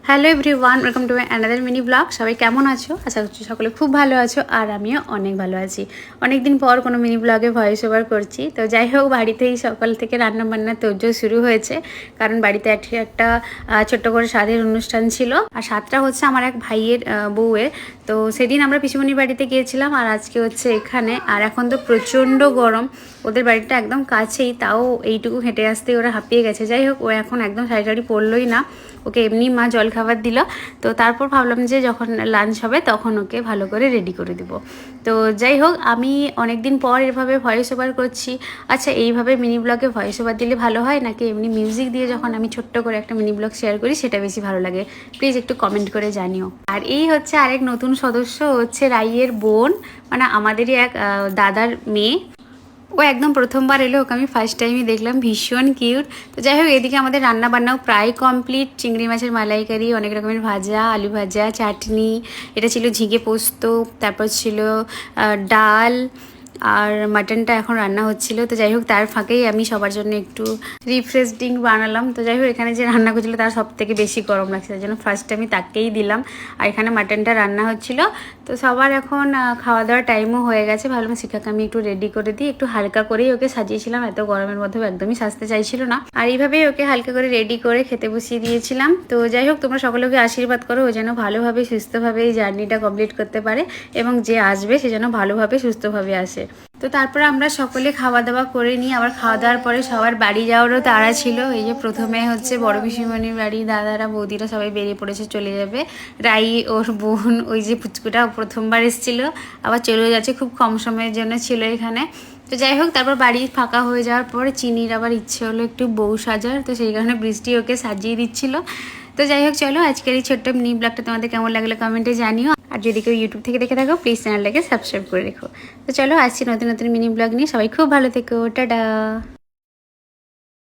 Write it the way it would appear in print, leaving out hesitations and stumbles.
Hello everyone, welcome to my another mini blog. সবাই কেমন আছো? আশা করছি সকলে খুব ভালো আছো, আর আমিও অনেক ভালো আছি। অনেক দিন পর কোনো মিনি ব্লগে ভয়েস ওভার করছি। তো যাই হোক, বাড়িতেই সকাল থেকে রান্নাবান্না তোড়জোড় শুরু হয়েছে, কারণ বাড়িতে একটা ছোট্ট করে স্বাদের অনুষ্ঠান ছিল। আর স্বাদটা হচ্ছে আমার এক ভাইয়ের বউয়ের। তো সেদিন আমরা পিসিমণির বাড়িতে গিয়েছিলাম, আর আজকে হচ্ছে এখানে। আর এখন তো প্রচণ্ড গরম, ওদের বাড়িটা একদম কাছেই, তাও এইটুকু হেঁটে আসতেই ওরা হাঁপিয়ে গেছে। যাই হোক, ও এখন একদম শাড়ি টাড়ি পরলোই না, ওকে এমনি মা জল খাবার দিল। তো তারপর ভাবলাম যে যখন লাঞ্চ হবে তখন ওকে ভালো করে রেডি করে দিব। তো যাই হোক, আমি অনেক দিন পর এভাবে ভয়েস ওভার করছি। আচ্ছা, এইভাবে মিনি ব্লগে ভয়েস ওভার দিলে ভালো হয়, নাকি এমনি মিউজিক দিয়ে যখন আমি ছোট্ট করে একটা মিনি ব্লগ শেয়ার করি সেটা বেশি ভালো লাগে? প্লিজ একটু কমেন্ট করে জানিও। আর এই হচ্ছে আরেক নতুন সদস্য, হচ্ছে রাইয়ের বোন, মানে আমাদেরই এক দাদার মেয়ে। ও একদম প্রথমবার এলো, ওকে আমি ফার্স্ট টাইমই দেখলাম, ভীষণ কিউট। তো যাই হোক, এদিকে আমাদের রান্না বান্নাও প্রায় কমপ্লিট। চিংড়ি মাছের মালাইকারি, অনেক রকমের ভাজা, আলু ভাজা, চাটনি, এটা ছিল ঝিঙে পোস্ত, তারপর ছিল ডাল, আর মাটনটা এখন রান্না হচ্ছিল। তো যাই হোক, তার ফাঁকেই আমি সবার জন্য একটু রিফ্রেশ ড্রিঙ্ক বানালাম। তো যাই হোক, এখানে যে রান্না করছিল তার সব থেকে বেশি গরম লাগছে, তার জন্য ফার্স্ট আমি তাকেই দিলাম। আর এখানে মাটনটা রান্না হচ্ছিল। তো সবার এখন খাওয়া দাওয়ার টাইমও হয়ে গেছে। ভাবলাম শিখাকে আমি একটু রেডি করে দিই, একটু হালকা করেই ওকে সাজিয়েছিলাম, এত গরমের মধ্যেও একদমই সাজতে চাইছিল না। আর এইভাবেই ওকে হালকা করে রেডি করে খেতে বসিয়ে দিয়েছিলাম। তো যাই হোক, তোমরা সকলে ওকে আশীর্বাদ করো, ও যেন ভালোভাবে সুস্থভাবে এই জার্নিটা কমপ্লিট করতে পারে, এবং যে আসবে সে যেন ভালোভাবে সুস্থভাবে আসে। তো তারপরে আমরা সকলে খাওয়া দাওয়া করে নিই। আবার খাওয়া দাওয়ার পরে সবার বাড়ি যাওয়ারও তাড়া ছিল। এই যে প্রথমে হচ্ছে বড় পিসিমণির বাড়ি, দাদারা বৌদিরা সবাই বেরিয়ে পড়েছে, চলে যাবে। রাই ওর বোন, ওই যে পুচকুটা, প্রথমবার এসেছিলো, আবার চলে যাচ্ছে, খুব কম সময়ের জন্য ছিল এখানে। তো যাই হোক, তারপর বাড়ি ফাঁকা হয়ে যাওয়ার পরে চিনির আবার ইচ্ছে হলো একটু বউ সাজার, তো সেই কারণে বৃষ্টি ওকে সাজিয়ে দিচ্ছিল। তো যাই হোক, চলো আজকের এই ছোট্ট মিনি ব্লগটা তোমাদের কেমন লাগলো কমেন্টে জানিও। আর যদি কেউ ইউটিউব থেকে দেখে থাকো, প্লিজ চ্যানেলটাকে সাবস্ক্রাইব করে রেখো। তো চলো, আসছি নতুন নতুন মিনি ব্লগ নিয়ে। সবাই খুব ভালো থেকো, টাটা।